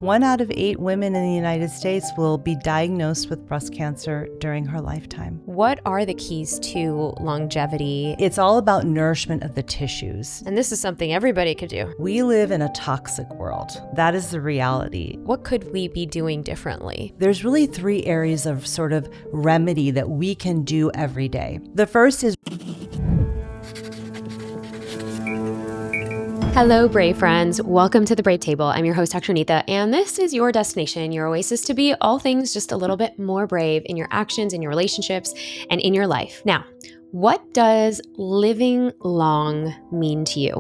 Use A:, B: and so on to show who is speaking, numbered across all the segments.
A: 1 out of 8 women in the United States will be diagnosed with breast cancer during her lifetime.
B: What are the keys to longevity?
A: It's all about nourishment of the tissues.
B: And this is something everybody could do.
A: We live in a toxic world. That is the reality.
B: What could we be doing differently?
A: There's really 3 areas of sort of remedy that we can do every day. The first is
B: Hello, Brave friends. Welcome to the Brave Table. I'm your host, Dr. Neeta, and this is your destination, your oasis to be all things just a little bit more brave in your actions, in your relationships, and in your life. Now, what does living long mean to you?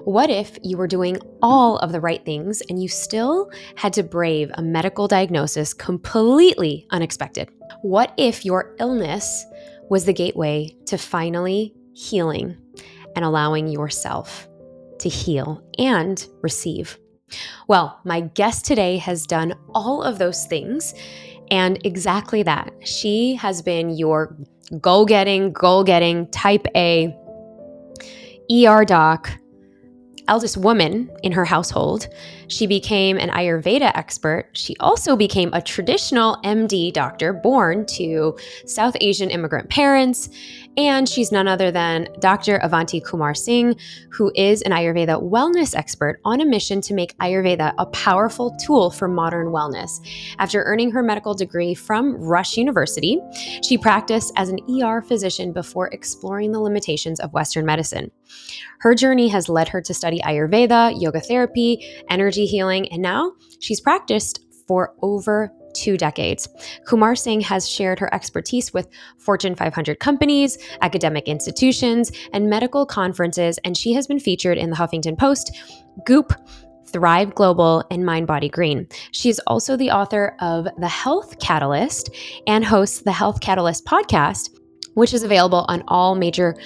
B: What if you were doing all of the right things and you still had to brave a medical diagnosis completely unexpected? What if your illness was the gateway to finally healing and allowing yourself to heal and receive? Well, my guest today has done all of those things and exactly that. She has been your goal-getting, type A ER doc, eldest woman in her household. She became an Ayurveda expert. She also became a traditional MD doctor born to South Asian immigrant parents. And she's none other than Dr. Avanti Kumar Singh, who is an Ayurveda wellness expert on a mission to make Ayurveda a powerful tool for modern wellness. After earning her medical degree from Rush University, she practiced as an ER physician before exploring the limitations of Western medicine. Her journey has led her to study Ayurveda, yoga therapy, energy healing, and now she's practiced for over 2 decades. Kumar Singh has shared her expertise with Fortune 500 companies, academic institutions, and medical conferences, and she has been featured in the Huffington Post, Goop, Thrive Global, and Mind Body Green. She is also the author of The Health Catalyst and hosts the Health Catalyst podcast, which is available on all major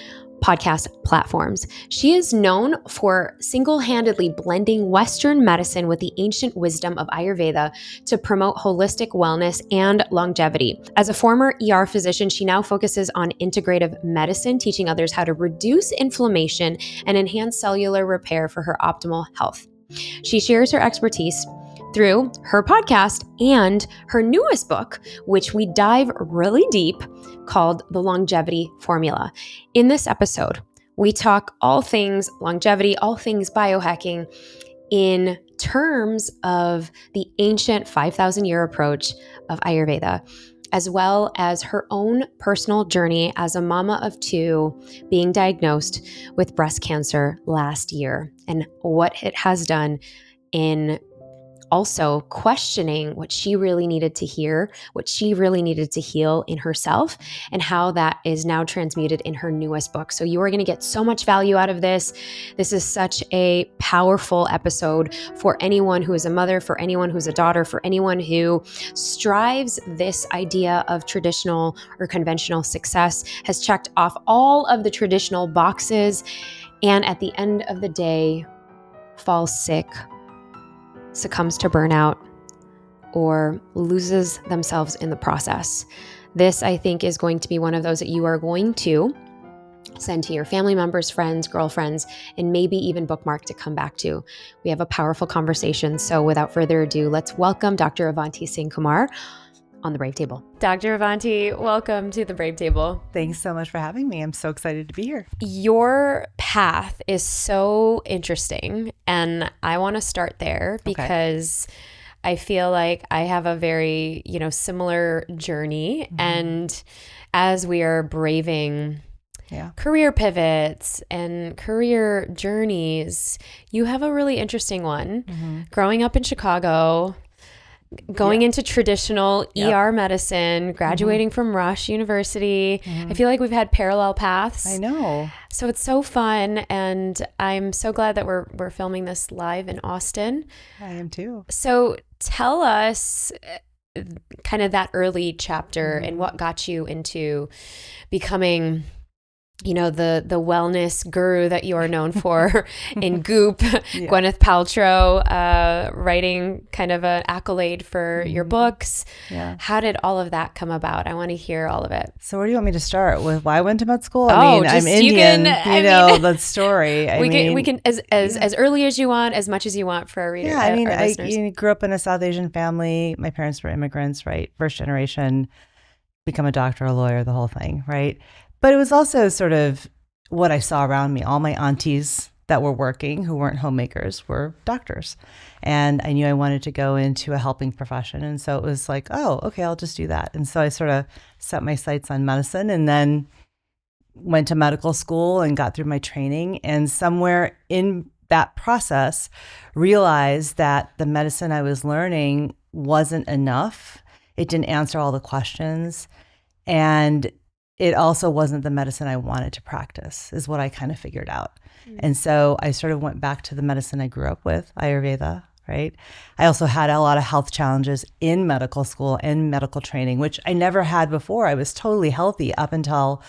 B: podcast platforms. She is known for single-handedly blending Western medicine with the ancient wisdom of Ayurveda to promote holistic wellness and longevity. As a former ER physician, she now focuses on integrative medicine, teaching others how to reduce inflammation and enhance cellular repair for her optimal health. She shares her expertise through her podcast and her newest book, which we dive really deep, called The Longevity Formula. In this episode, we talk all things longevity, all things biohacking in terms of the ancient 5,000-year approach of Ayurveda, as well as her own personal journey as a mama of 2 being diagnosed with breast cancer last year and what it has done in also questioning what she really needed to hear, what she really needed to heal in herself, and how that is now transmuted in her newest book. So you are going to get so much value out of this. This is such a powerful episode for anyone who is a mother, for anyone who's a daughter, for anyone who strives this idea of traditional or conventional success, has checked off all of the traditional boxes, and at the end of the day, falls sick, succumbs to burnout, or loses themselves in the process. This, I think, is going to be one of those that you are going to send to your family members, friends, girlfriends, and maybe even bookmark to come back to. We have a powerful conversation. So without further ado, let's welcome Dr. Avanti Singh Kumar on the Brave Table. Dr. Avanti, welcome to the Brave Table.
A: Thanks so much for having me. I'm so excited to be here.
B: Your path is so interesting, and I want to start there because I feel like I have a very, similar journey. Mm-hmm. And as we are braving career pivots and career journeys, you have a really interesting one. Mm-hmm. Growing up in Chicago, going into traditional ER medicine, graduating from Rush University. I feel like we've had parallel paths.
A: I know.
B: So it's so fun, and I'm so glad that we're filming this live in Austin.
A: I am too.
B: So tell us kind of that early chapter and what got you into becoming the wellness guru that you are known for in Goop, Gwyneth Paltrow, writing kind of an accolade for your books.
A: Yeah.
B: How did all of that come about? I want to hear all of it.
A: So where do you want me to start with why I went to med school?
B: I'm
A: Indian, the story.
B: We can as early as you want, as much as you want for our readers.
A: Yeah, I grew up in a South Asian family. My parents were immigrants, right? First generation, become a doctor, a lawyer, the whole thing, right? But it was also sort of what I saw around me. All my aunties that were working, who weren't homemakers, were doctors. And I knew I wanted to go into a helping profession. And so it was like, oh, okay, I'll just do that. And so I sort of set my sights on medicine and then went to medical school and got through my training. And somewhere in that process, realized that the medicine I was learning wasn't enough. It didn't answer all the questions. And it also wasn't the medicine I wanted to practice, is what I kind of figured out. And so I sort of went back to the medicine I grew up with, Ayurveda, right? I also had a lot of health challenges in medical school and medical training, which I never had before. I was totally healthy up until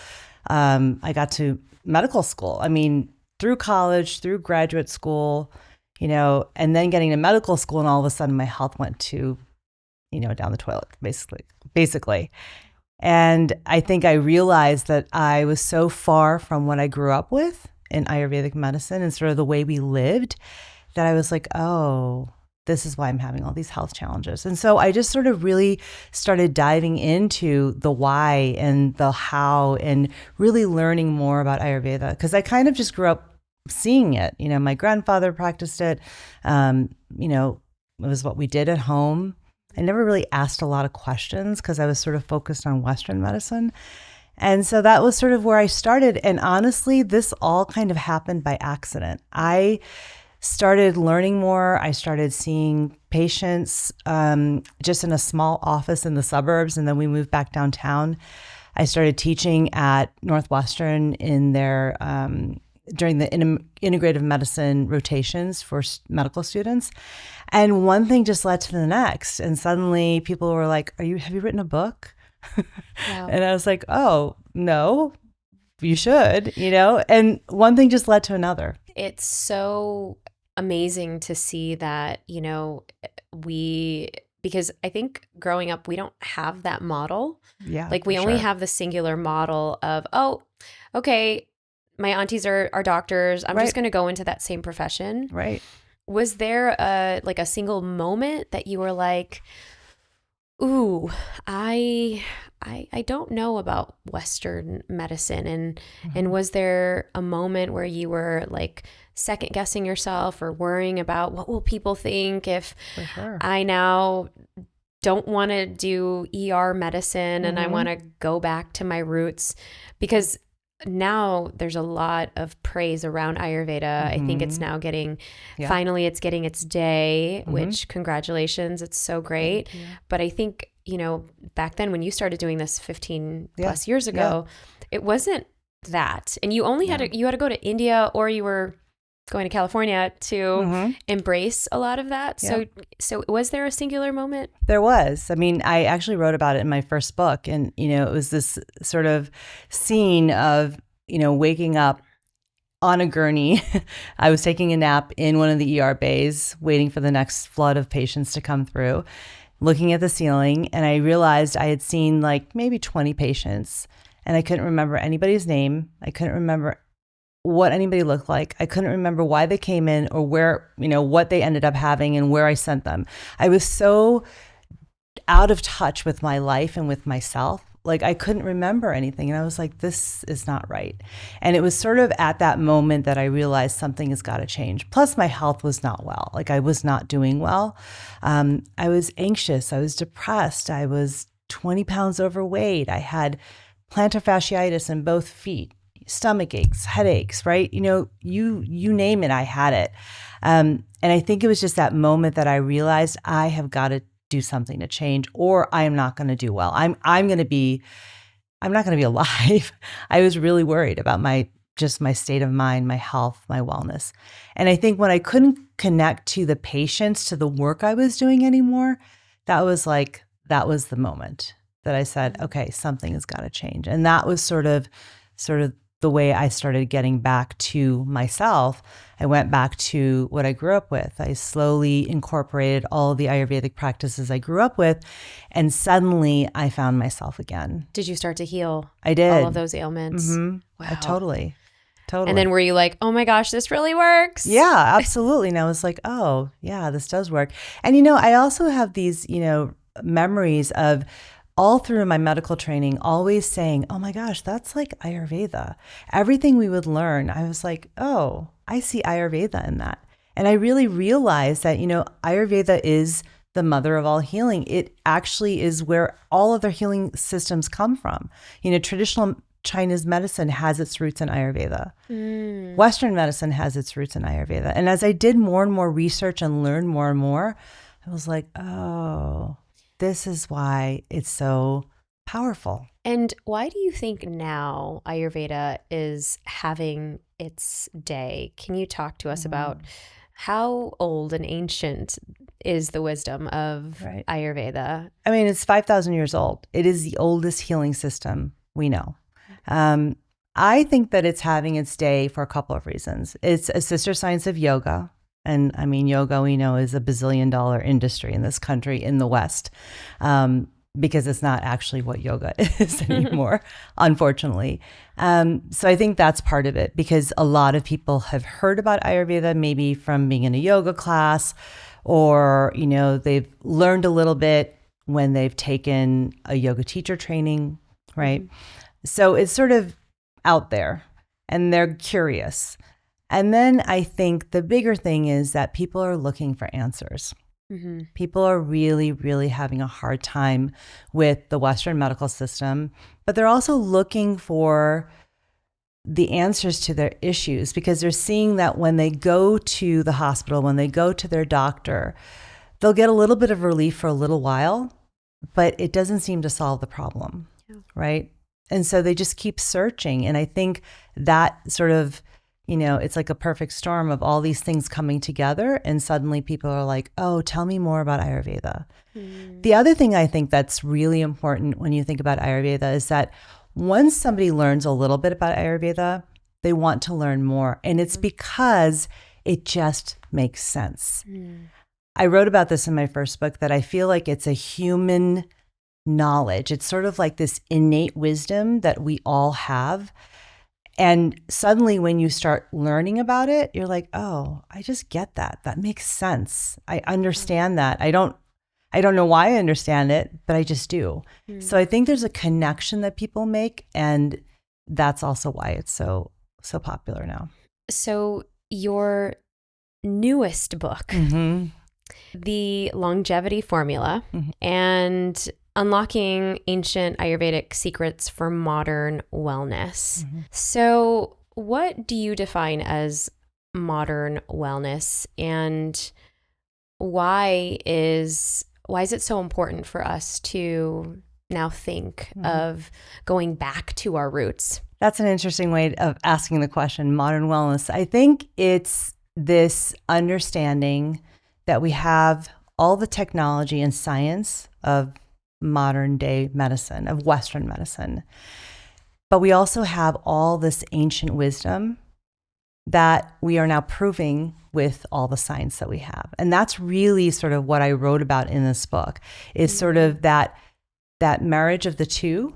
A: I got to medical school. I mean, through college, through graduate school, and then getting to medical school, and all of a sudden my health went to, down the toilet, basically. And I think I realized that I was so far from what I grew up with in Ayurvedic medicine and sort of the way we lived that I was like, oh, this is why I'm having all these health challenges. And so I just sort of really started diving into the why and the how and really learning more about Ayurveda, because I kind of just grew up seeing it. My grandfather practiced it. It was what we did at home. I never really asked a lot of questions because I was sort of focused on Western medicine. And so that was sort of where I started. And honestly, this all kind of happened by accident. I started learning more. I started seeing patients just in a small office in the suburbs. And then we moved back downtown. I started teaching at Northwestern in their during the integrative medicine rotations for medical students. And one thing just led to the next. And suddenly people were like, have you written a book? Wow. And I was like, oh, no, you should, and one thing just led to another.
B: It's so amazing to see that, because I think growing up, we don't have that model.
A: Yeah.
B: Like we only have the singular model of, oh, okay, my aunties are doctors. I'm just going to go into that same profession.
A: Right.
B: Was there a single moment that you were like, ooh, I don't know about Western medicine, and was there a moment where you were like second guessing yourself or worrying about what will people think if I now don't want to do ER medicine and I want to go back to my roots? Because now there's a lot of praise around Ayurveda. I think it's now finally it's getting its day, which congratulations, it's so great. But I think, back then when you started doing this 15 plus years ago, it wasn't that. And you only had to go to India, or you were going to California to embrace a lot of that. So was there a singular moment?
A: There was. I mean, I actually wrote about it in my first book. And, it was this sort of scene of, waking up on a gurney. I was taking a nap in one of the ER bays, waiting for the next flood of patients to come through, looking at the ceiling. And I realized I had seen like maybe 20 patients, and I couldn't remember anybody's name. I couldn't remember what anybody looked like. I couldn't remember why they came in or where, what they ended up having and where I sent them. I was so out of touch with my life and with myself. Like I couldn't remember anything. And I was like, this is not right. And it was sort of at that moment that I realized something has got to change. Plus my health was not well. Like I was not doing well. I was anxious. I was depressed. I was 20 pounds overweight. I had plantar fasciitis in both feet, stomach aches, headaches, right? You name it, I had it. And I think it was just that moment that I realized I have got to do something to change, or I am not going to do well. I'm not going to be alive. I was really worried about my state of mind, my health, my wellness. And I think when I couldn't connect to the patients, to the work I was doing anymore, that was the moment that I said, okay, something has got to change. And that was sort of the way I started getting back to myself. I went back to what I grew up with. I slowly incorporated all of the Ayurvedic practices I grew up with, and suddenly I found myself again.
B: Did you start to heal?
A: I did.
B: All of those ailments?
A: Mm-hmm.
B: Wow.
A: Totally.
B: And then were you like, oh my gosh, this really works?
A: Yeah, absolutely. And I was like, oh, yeah, this does work. And, I also have these, memories of all through my medical training, always saying, oh my gosh, that's like Ayurveda. Everything we would learn, I was like, oh, I see Ayurveda in that. And I really realized that, Ayurveda is the mother of all healing. It actually is where all of their healing systems come from. Traditional Chinese medicine has its roots in Ayurveda. Western medicine has its roots in Ayurveda. And as I did more and more research and learned more and more, I was like, oh, this is why it's so powerful.
B: And why do you think now Ayurveda is having its day? Can you talk to us about how old and ancient is the wisdom of Ayurveda?
A: I mean, it's 5,000 years old. It is the oldest healing system we know. I think that it's having its day for a couple of reasons. It's a sister science of yoga. And I mean, yoga, we know, is a bazillion-dollar industry in this country, in the West, because it's not actually what yoga is anymore, unfortunately. So I think that's part of it, because a lot of people have heard about Ayurveda, maybe from being in a yoga class, or, they've learned a little bit when they've taken a yoga teacher training, right? Mm-hmm. So it's sort of out there, and they're curious. And then I think the bigger thing is that people are looking for answers. Mm-hmm. People are really, really having a hard time with the Western medical system, but they're also looking for the answers to their issues, because they're seeing that when they go to the hospital, when they go to their doctor, they'll get a little bit of relief for a little while, but it doesn't seem to solve the problem, right? And so they just keep searching. And I think that sort of, it's like a perfect storm of all these things coming together. And suddenly people are like, oh, tell me more about Ayurveda. The other thing I think that's really important when you think about Ayurveda is that once somebody learns a little bit about Ayurveda, they want to learn more. And it's because it just makes sense. I wrote about this in my first book, that I feel like it's a human knowledge. It's sort of like this innate wisdom that we all have. And suddenly when you start learning about it, you're like, oh, I just get that. That makes sense. I understand that. I don't know why I understand it, but I just do. So I think there's a connection that people make, and that's also why it's so popular now.
B: So your newest book, The Longevity Formula, and Unlocking Ancient Ayurvedic Secrets for Modern Wellness. So what do you define as modern wellness, and why is it so important for us to now think of going back to our roots?
A: That's an interesting way of asking the question, modern wellness. I think it's this understanding that we have all the technology and science of modern day medicine, of Western medicine, but we also have all this ancient wisdom that we are now proving with all the science that we have. And that's really sort of what I wrote about in this book, is sort of that marriage of the two,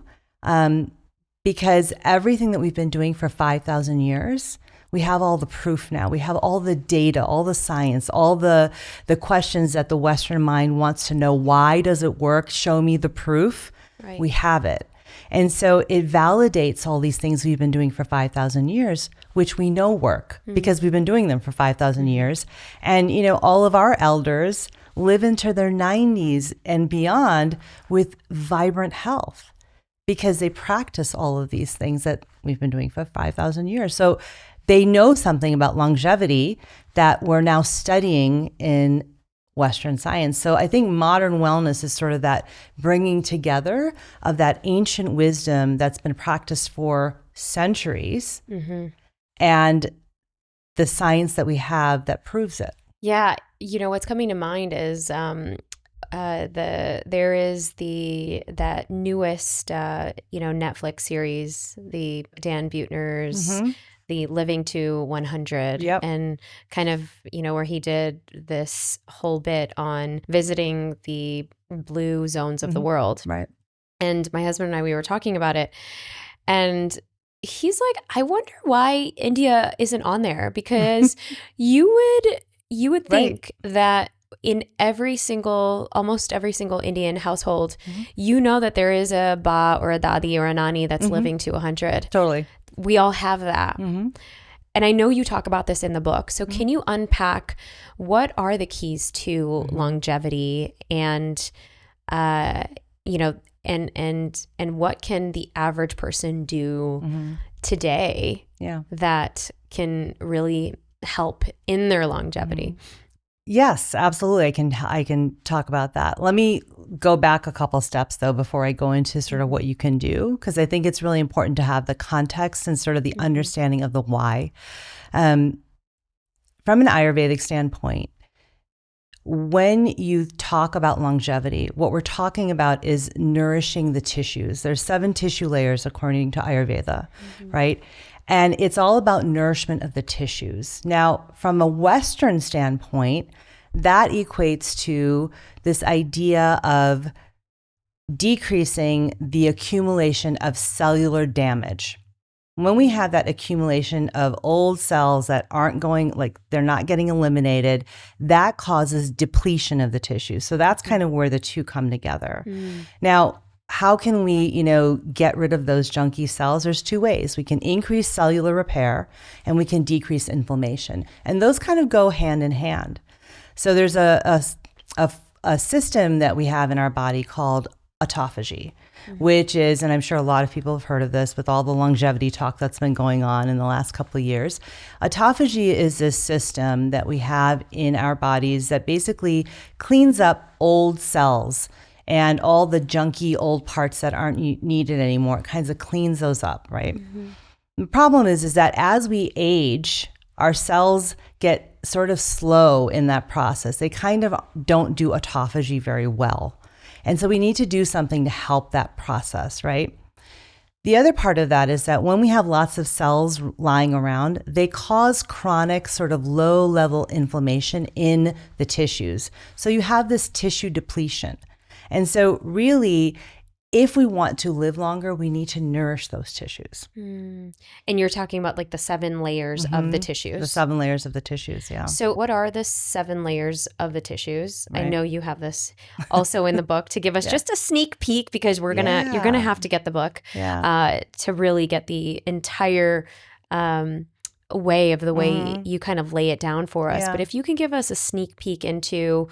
A: because everything that we've been doing for 5,000 years, we have all the proof now. We have all the data, all the science, all the questions that the Western mind wants to know. Why does it work? Show me the proof. Right. We have it. And so it validates all these things we've been doing for 5,000 years, which we know work because we've been doing them for 5,000 years. And, all of our elders live into their 90s and beyond with vibrant health because they practice all of these things that we've been doing for 5,000 years. So they know something about longevity that we're now studying in Western science. So I think modern wellness is sort of that bringing together of that ancient wisdom that's been practiced for centuries and the science that we have that proves it.
B: Yeah. What's coming to mind is there is that newest Netflix series, the Dan Buettner's the Living to 100, and kind of where he did this whole bit on visiting the blue zones of the world.
A: Right.
B: And my husband and I, we were talking about it, and he's like, I wonder why India isn't on there, because you would think that in almost every single Indian household, that there is a ba or a dadi or a nani that's living to 100.
A: Totally.
B: We all have that. And I know you talk about this in the book. So can you unpack what are the keys to longevity, and and what can the average person do today that can really help in their longevity?
A: Yes, absolutely. I can talk about that. Let me go back a couple steps though before I go into sort of what you can do, because I think it's really important to have the context and sort of the understanding of the why. From an Ayurvedic standpoint, when you talk about longevity, what we're talking about is nourishing the tissues. There's 7 tissue layers according to Ayurveda, right? And it's all about nourishment of the tissues. Now, from a Western standpoint, that equates to this idea of decreasing the accumulation of cellular damage. When we have that accumulation of old cells that aren't going, like they're not getting eliminated, that causes depletion of the tissue. So that's kind of where the two come together. Now, how can we, get rid of those junky cells? There's 2 ways. We can increase cellular repair and we can decrease inflammation. And those kind of go hand in hand. So there's a system that we have in our body called autophagy, which is, and I'm sure a lot of people have heard of this with all the longevity talk that's been going on in the last couple of years. Autophagy is this system that we have in our bodies that basically cleans up old cells and all the junky old parts that aren't needed anymore. It kind of cleans those up, right? The problem is that as we age, our cells get sort of slow in that process. They kind of don't do autophagy very well. And so we need to do something to help that process, right? The other part of that is that when we have lots of cells lying around, they cause chronic sort of low-level inflammation in the tissues. So you have this tissue depletion. And so really, if we want to live longer, we need to nourish those tissues.
B: And you're talking about like the 7 layers of the tissues.
A: The 7 layers of the tissues, yeah.
B: So what are the 7 layers of the tissues? Right. I know you have this also in the book to give us just a sneak peek, because you're gonna have to get the book to really get the entire way of the way you kind of lay it down for us. But if you can give us a sneak peek into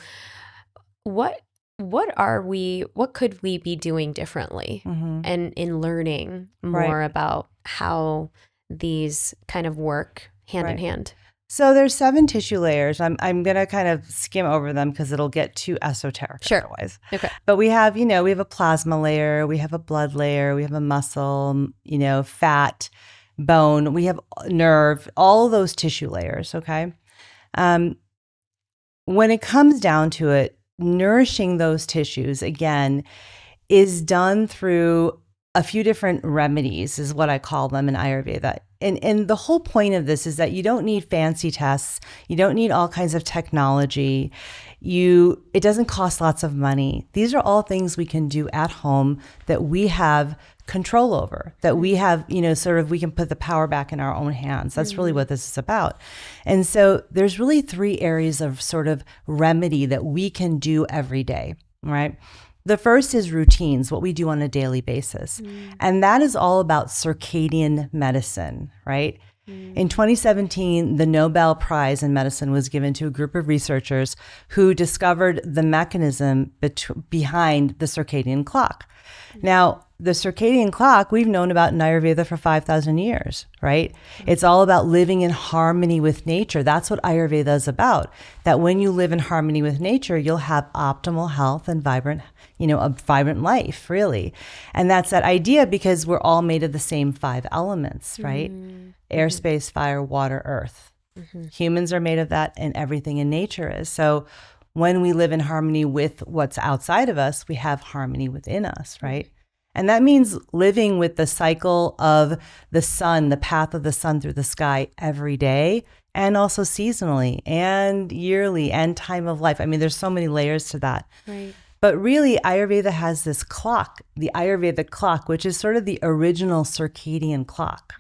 B: what could we be doing differently and in learning more about how these kind of work hand in hand?
A: So there's 7 tissue layers. I'm going to kind of skim over them because it'll get too esoteric otherwise.
B: Okay.
A: But we have, we have a plasma layer, we have a blood layer, we have a muscle, fat, bone, we have nerve, all of those tissue layers, okay? When it comes down to it, nourishing those tissues, again, is done through a few different remedies, is what I call them in Ayurveda. And the whole point of this is that you don't need fancy tests. You don't need all kinds of technology. It doesn't cost lots of money. These are all things we can do at home that we have control over, that we have, we can put the power back in our own hands. That's really what this is about. And so there's really 3 areas of sort of remedy that we can do every day, right? The first is routines, what we do on a daily basis. And that is all about circadian medicine, right? In 2017, the Nobel Prize in Medicine was given to a group of researchers who discovered the mechanism behind the circadian clock. Now, the circadian clock we've known about in Ayurveda for 5,000 years, right? It's all about living in harmony with nature. That's what Ayurveda is about. That when you live in harmony with nature, you'll have optimal health and vibrant, a vibrant life, really. And that's that idea because we're all made of the same 5 elements, right? Air, space, fire, water, earth. Humans are made of that, and everything in nature is. So when we live in harmony with what's outside of us, we have harmony within us, right? And that means living with the cycle of the sun, the path of the sun through the sky every day, and also seasonally and yearly and time of life. I mean, there's so many layers to that.
B: Right.
A: But really, Ayurveda has this clock, the Ayurvedic clock, which is sort of the original circadian clock,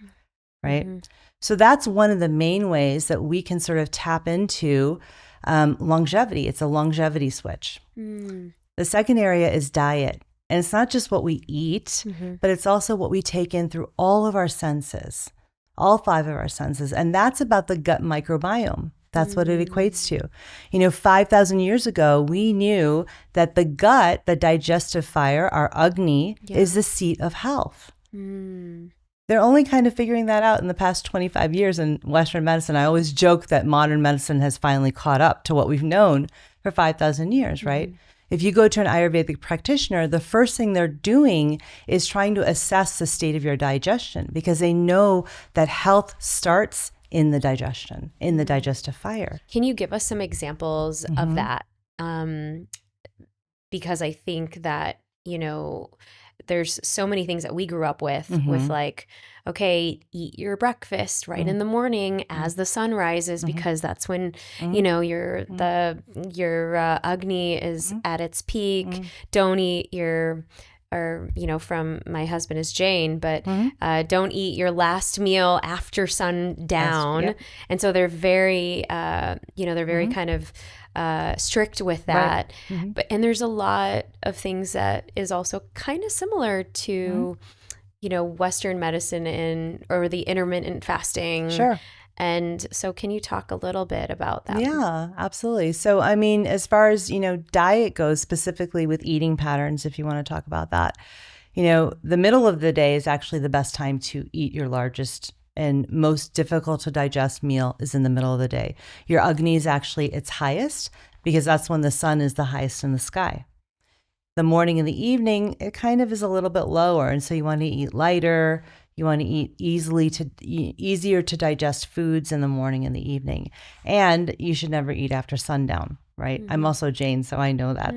A: right? Mm-hmm. So that's one of the main ways that we can sort of tap into longevity. It's a longevity switch. Mm. The second area is diet. And it's not just what we eat, but it's also what we take in through all of our senses, all 5 of our senses. And that's about the gut microbiome. That's what it equates to. 5,000 years ago, we knew that the gut, the digestive fire, our Agni, is the seat of health. They're only kind of figuring that out in the past 25 years in Western medicine. I always joke that modern medicine has finally caught up to what we've known for 5,000 years, right? If you go to an Ayurvedic practitioner, the first thing they're doing is trying to assess the state of your digestion because they know that health starts in the digestion, in the digestive fire.
B: Can you give us some examples of that? Because I think that, there's so many things that we grew up with like, okay, eat your breakfast right in the morning as the sun rises because that's when, your Agni is at its peak. Don't eat from my husband is Jane, but don't eat your last meal after sundown. Yes, and so they're very, kind of strict with that. Right. And there's a lot of things that is also kind of similar to, Western medicine or the intermittent fasting.
A: Sure.
B: And so can you talk a little bit about that?
A: Yeah, absolutely. So, I mean, as far as, diet goes, specifically with eating patterns, if you want to talk about that, the middle of the day is actually the best time to eat your largest and most difficult to digest meal is in the middle of the day. Your Agni is actually its highest because that's when the sun is the highest in the sky. The morning and the evening, it kind of is a little bit lower. And so you want to eat lighter. You want to eat easier to digest foods in the morning and the evening. And you should never eat after sundown, right? I'm also Jane, so I know that.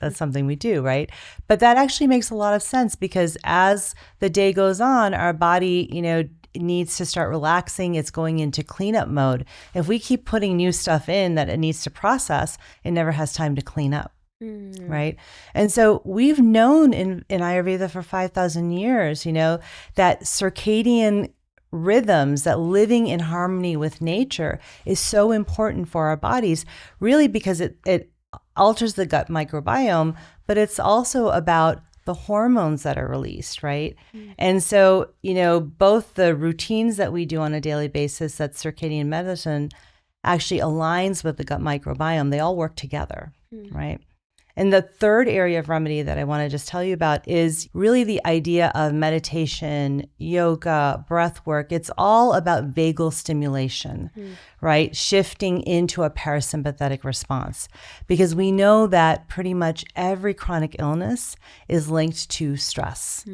A: That's something we do, right? But that actually makes a lot of sense because as the day goes on, our body, needs to start relaxing. It's going into cleanup mode. If we keep putting new stuff in that it needs to process, it never has time to clean up. Right. And so we've known in Ayurveda for 5,000 years, that circadian rhythms, that living in harmony with nature is so important for our bodies, really because it alters the gut microbiome, but it's also about the hormones that are released, right? And so, both the routines that we do on a daily basis, that circadian medicine actually aligns with the gut microbiome. They all work together, right? And the third area of remedy that I want to just tell you about is really the idea of meditation, yoga, breath work. It's all about vagal stimulation, right? Shifting into a parasympathetic response. Because we know that pretty much every chronic illness is linked to stress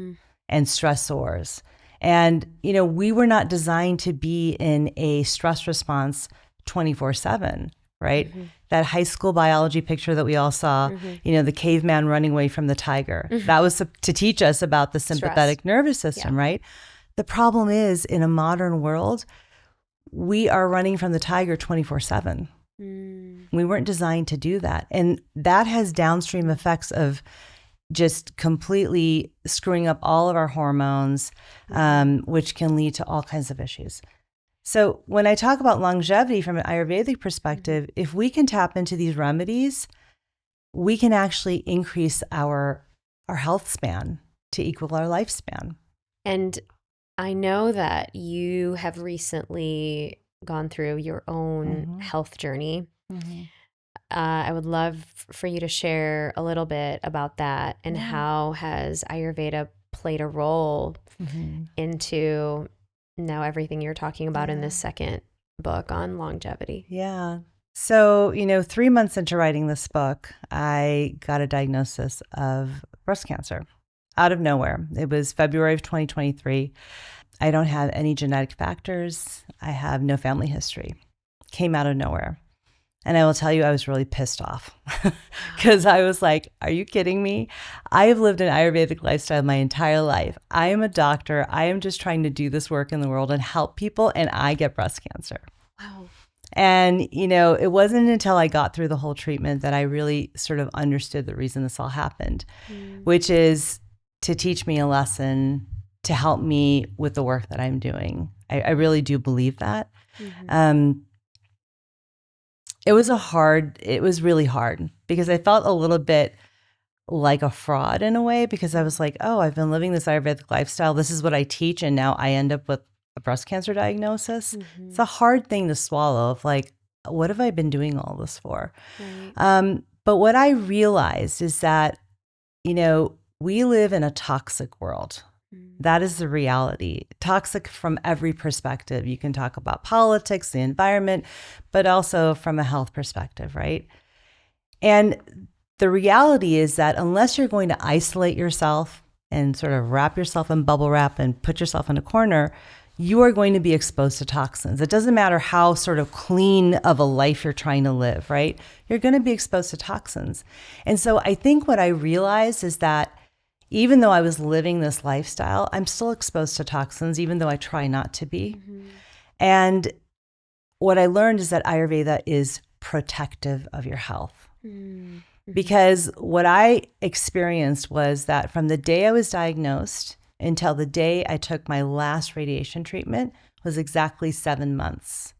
A: and stressors. And, we were not designed to be in a stress response 24/7, right? That high school biology picture that we all saw, the caveman running away from the tiger. That was to teach us about the sympathetic nervous system, right? The problem is in a modern world, we are running from the tiger 24/7. We weren't designed to do that. And that has downstream effects of just completely screwing up all of our hormones, which can lead to all kinds of issues. So when I talk about longevity from an Ayurvedic perspective, if we can tap into these remedies, we can actually increase our health span to equal our lifespan.
B: And I know that you have recently gone through your own health journey. I would love for you to share a little bit about that and how has Ayurveda played a role into now everything you're talking about in this second book on longevity.
A: Yeah. So, 3 months into writing this book, I got a diagnosis of breast cancer out of nowhere. It was February of 2023. I don't have any genetic factors. I have no family history. Came out of nowhere. And I will tell you, I was really pissed off because I was like, are you kidding me? I have lived an Ayurvedic lifestyle my entire life. I am a doctor. I am just trying to do this work in the world and help people, and I get breast cancer.
B: Wow.
A: And, it wasn't until I got through the whole treatment that I really sort of understood the reason this all happened, which is to teach me a lesson, to help me with the work that I'm doing. I really do believe that. It was really hard because I felt a little bit like a fraud in a way, because I was like, oh, I've been living this Ayurvedic lifestyle. This is what I teach. And now I end up with a breast cancer diagnosis. It's a hard thing to swallow of like, what have I been doing all this for? Right. But what I realized is that, we live in a toxic world. That is the reality. Toxic from every perspective. You can talk about politics, the environment, but also from a health perspective, right? And the reality is that unless you're going to isolate yourself and sort of wrap yourself in bubble wrap and put yourself in a corner, you are going to be exposed to toxins. It doesn't matter how sort of clean of a life you're trying to live, right? You're going to be exposed to toxins. And so I think what I realized is that even though I was living this lifestyle, I'm still exposed to toxins, even though I try not to be. And what I learned is that Ayurveda is protective of your health. Because what I experienced was that from the day I was diagnosed until the day I took my last radiation treatment was exactly 7 months.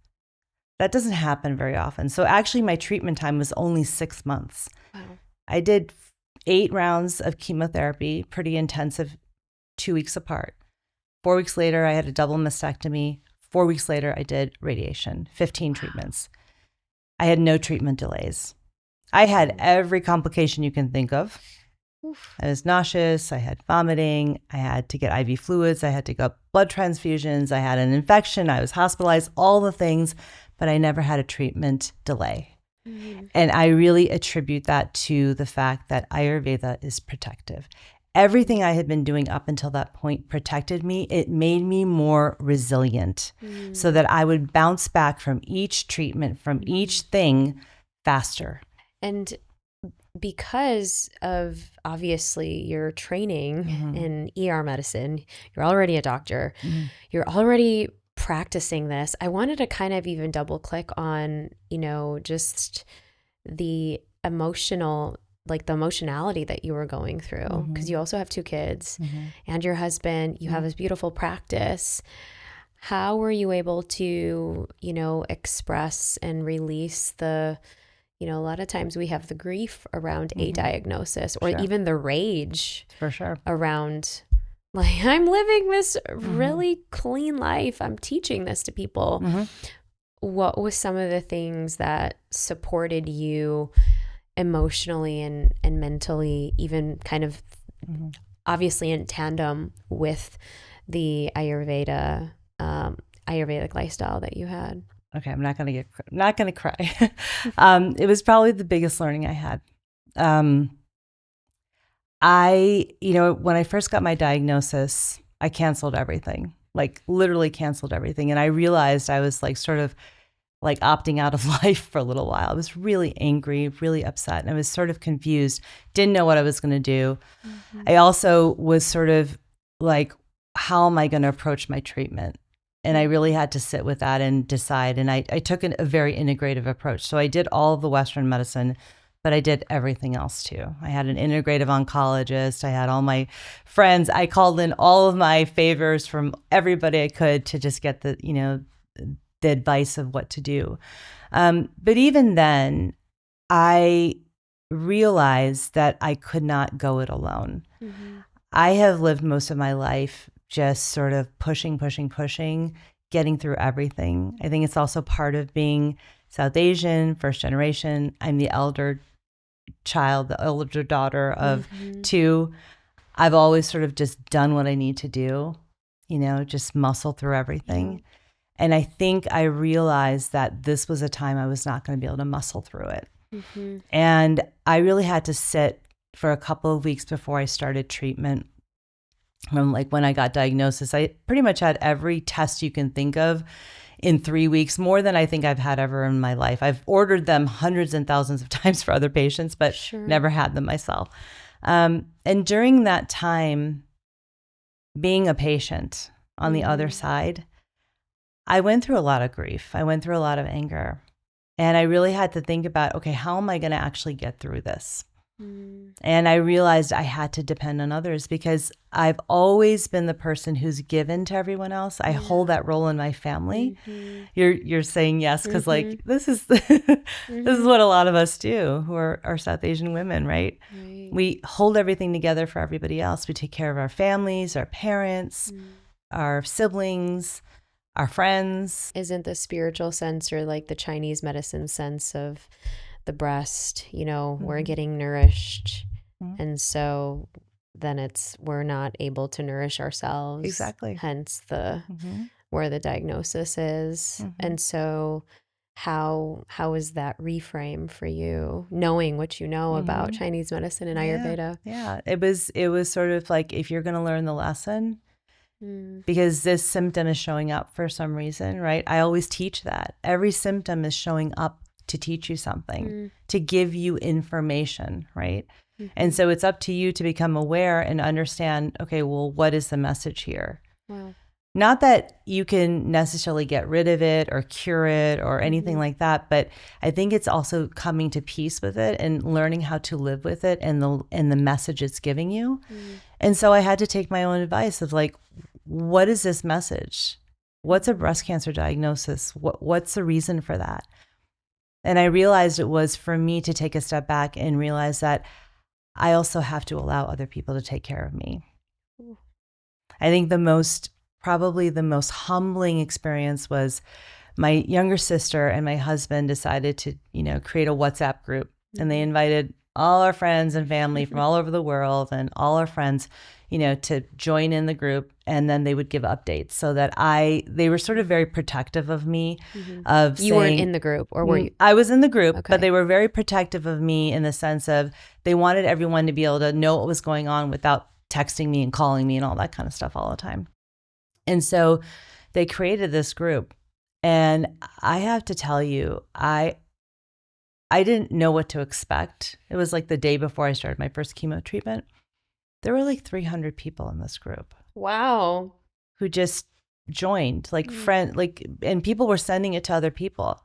A: That doesn't happen very often. So actually my treatment time was only 6 months. Wow. I did 8 rounds of chemotherapy, pretty intensive, 2 weeks apart. 4 weeks later, I had a double mastectomy. 4 weeks later, I did radiation, 15 treatments. I had no treatment delays. I had every complication you can think of. I was nauseous. I had vomiting. I had to get IV fluids. I had to go blood transfusions. I had an infection. I was hospitalized, all the things, but I never had a treatment delay. And I really attribute that to the fact that Ayurveda is protective. Everything I had been doing up until that point protected me. It made me more resilient so that I would bounce back from each treatment, from each thing faster.
B: And because of obviously your training in ER medicine, you're already a doctor, you're already practicing this. I wanted to kind of even double click on, just the emotional, like the emotionality that you were going through, because you also have 2 kids and your husband, you have this beautiful practice. How were you able to, express and release the, a lot of times we have the grief around a diagnosis, or even the rage around, like, I'm living this really clean life. I'm teaching this to people. What was some of the things that supported you emotionally and mentally, even kind of obviously in tandem with the Ayurvedic lifestyle that you had?
A: Okay, I'm not gonna cry. It was probably the biggest learning I had. When I first got my diagnosis, I canceled everything, like literally canceled everything. And I realized I was like sort of like opting out of life for a little while. I was really angry, really upset, and I was sort of confused, didn't know what I was going to do. I also was sort of like, how am I going to approach my treatment? And I really had to sit with that and decide. And I took a very integrative approach. So I did all of the Western medicine, but I did everything else too. I had an integrative oncologist. I had all my friends. I called in all of my favors from everybody I could to just get the advice of what to do. But even then, I realized that I could not go it alone. I have lived most of my life just sort of pushing, getting through everything. I think it's also part of being South Asian, first generation. I'm the elder child, the elder daughter of 2. I've always sort of just done what I need to do, just muscle through everything. And I think I realized that this was a time I was not going to be able to muscle through it. And I really had to sit for a couple of weeks before I started treatment. Like when I got diagnosis, I pretty much had every test you can think of in 3 weeks, more than I think I've had ever in my life. I've ordered them hundreds and thousands of times for other patients, but never had them myself. And during that time, being a patient on the other side, I went through a lot of grief. I went through a lot of anger. And I really had to think about, okay, how am I going to actually get through this? And I realized I had to depend on others because I've always been the person who's given to everyone else. I hold that role in my family. You're saying yes because like this is this is what a lot of us do who are South Asian women, right? We hold everything together for everybody else. We take care of our families, our parents, our siblings, our friends.
B: Isn't the spiritual sense or like the Chinese medicine sense of the breast, we're getting nourished. And so then we're not able to nourish ourselves.
A: Exactly.
B: Hence where the diagnosis is. And so how is that reframe for you, knowing what you know about Chinese medicine and Ayurveda?
A: Yeah. It was sort of like, if you're going to learn the lesson, because this symptom is showing up for some reason, right? I always teach that. Every symptom is showing up to teach you something, to give you information, right? And so it's up to you to become aware and understand, okay, well, what is the message here?
B: Wow.
A: Not that you can necessarily get rid of it or cure it or anything like that, but I think it's also coming to peace with it and learning how to live with it and the message it's giving you. And so I had to take my own advice of like, what is this message? What's a breast cancer diagnosis? What's the reason for that? And I realized it was for me to take a step back and realize that I also have to allow other people to take care of me. I think probably the most humbling experience was my younger sister and my husband decided to, create a WhatsApp group, and they invited all our friends and family from all over the world and all our friends, to join in the group, and then they would give updates so that they were sort of very protective of me.
B: You weren't in the group, or were you?
A: I was in the group, but they were very protective of me in the sense of they wanted everyone to be able to know what was going on without texting me and calling me and all that kind of stuff all the time. And so they created this group, and I have to tell you, I didn't know what to expect. It was like the day before I started my first chemo treatment. There were like 300 people in this group.
B: Wow.
A: Who just joined, and people were sending it to other people.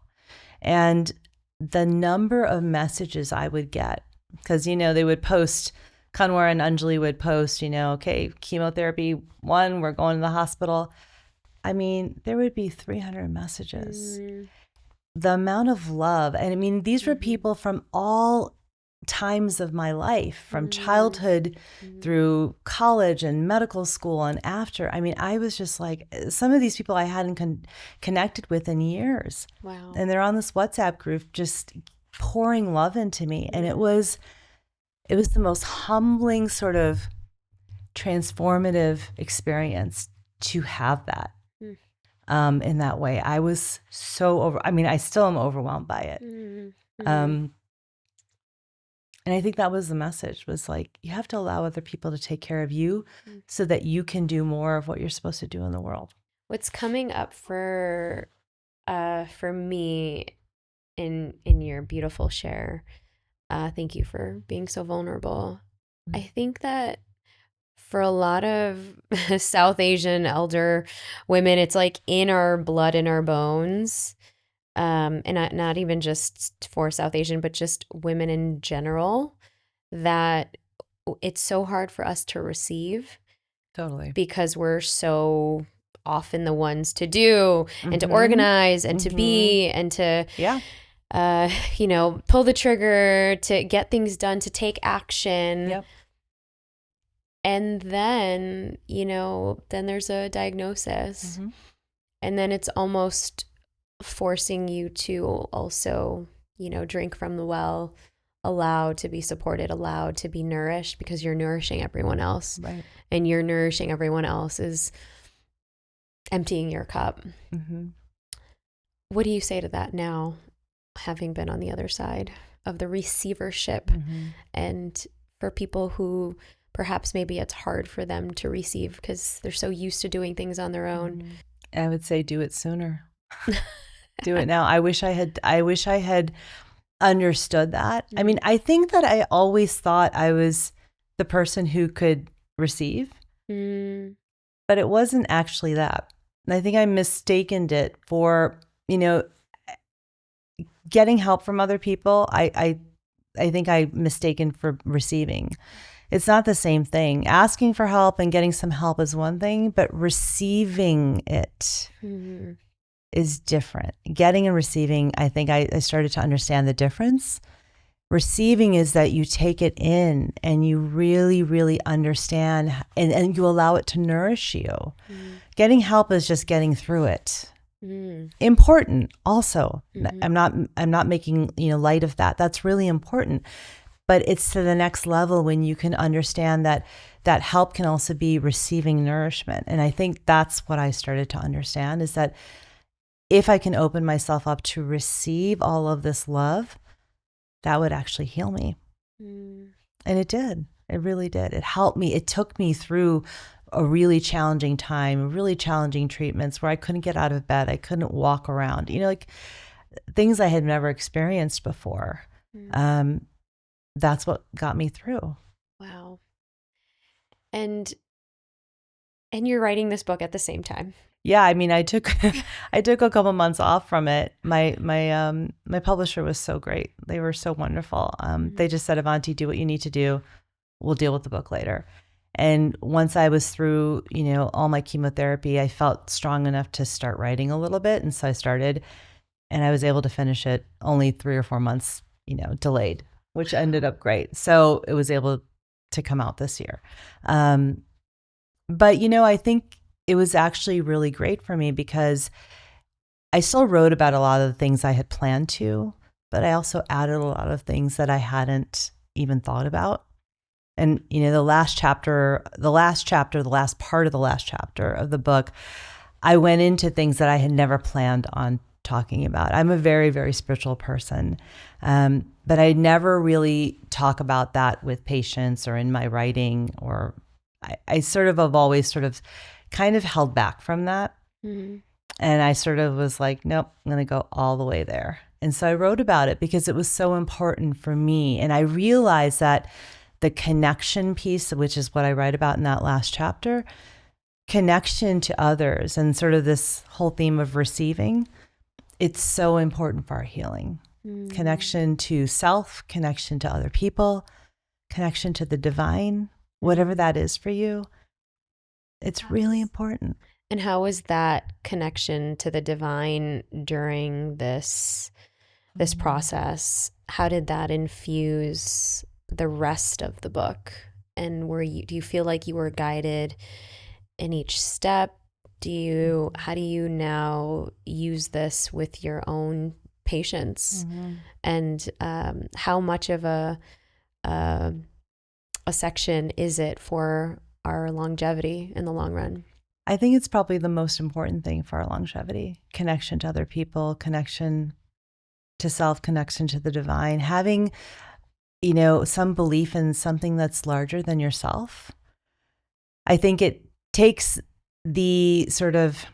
A: And the number of messages I would get, because, they would post, Kanwar and Anjali would post, okay, chemotherapy 1, we're going to the hospital. I mean, there would be 300 messages. The amount of love. And I mean, these were people from all times of my life, from childhood through college and medical school and after. I mean, I was just like, some of these people I hadn't connected with in years.
B: Wow.
A: And they're on this WhatsApp group just pouring love into me. And it was the most humbling sort of transformative experience to have that in that way. I was so I still am overwhelmed by it. And I think that was the message, was like, you have to allow other people to take care of you so that you can do more of what you're supposed to do in the world.
B: What's coming up for me in your beautiful share, thank you for being so vulnerable. I think that for a lot of South Asian elder women, it's like in our blood, in our bones. And not even just for South Asian, but just women in general, that it's so hard for us to receive.
A: Totally.
B: Because we're so often the ones to do and to organize and to be and to, pull the trigger, to get things done, to take action.
A: Yep.
B: And then, then there's a diagnosis. And then it's almost forcing you to also, drink from the well, allowed to be supported, allowed to be nourished, because you're nourishing everyone else.
A: Right.
B: And you're nourishing everyone else is emptying your cup. What do you say to that now, having been on the other side of the receivership? And for people who perhaps maybe it's hard for them to receive because they're so used to doing things on their own.
A: I would say do it sooner. Do it now. I wish I had understood that. I mean, I think that I always thought I was the person who could receive, but it wasn't actually that. And I think I mistakened it for, getting help from other people. I think I mistaken for receiving. It's not the same thing. Asking for help and getting some help is one thing, but receiving it is different. Getting and receiving, I think I started to understand the difference. Receiving is that you take it in and you really, really understand and you allow it to nourish you. Getting help is just getting through it. Important also. I'm not making light of that. That's really important. But it's to the next level when you can understand that help can also be receiving nourishment. And I think that's what I started to understand, is that if I can open myself up to receive all of this love, that would actually heal me. And it did. It really did. It helped me. It took me through a really challenging time, really challenging treatments where I couldn't get out of bed. I couldn't walk around, like things I had never experienced before. That's what got me through.
B: Wow. And you're writing this book at the same time.
A: Yeah, I mean, I took a couple months off from it. My publisher was so great. They were so wonderful. They just said, Avanti, do what you need to do. We'll deal with the book later. And once I was through, all my chemotherapy, I felt strong enough to start writing a little bit. And so I started, and I was able to finish it only 3 or 4 months, delayed, which ended up great. So it was able to come out this year. But, I think it was actually really great for me because I still wrote about a lot of the things I had planned to, but I also added a lot of things that I hadn't even thought about. And, the last part of the last chapter of the book, I went into things that I had never planned on talking about. I'm a very, very spiritual person, but I never really talk about that with patients or in my writing, or I sort of have always sort of kind of held back from that. And I sort of was like, nope, I'm going to go all the way there. And so I wrote about it because it was so important for me. And I realized that the connection piece, which is what I write about in that last chapter, connection to others and sort of this whole theme of receiving, it's so important for our healing. Connection to self, connection to other people, connection to the divine, whatever that is for you. It's really important.
B: And how was that connection to the divine during this process? How did that infuse the rest of the book? And do you feel like you were guided in each step? How do you now use this with your own patients? And how much of a section is it for our longevity in the long run?
A: I think it's probably the most important thing for our longevity. Connection to other people, connection to self, connection to the divine, having, some belief in something that's larger than yourself. I think it takes the sort of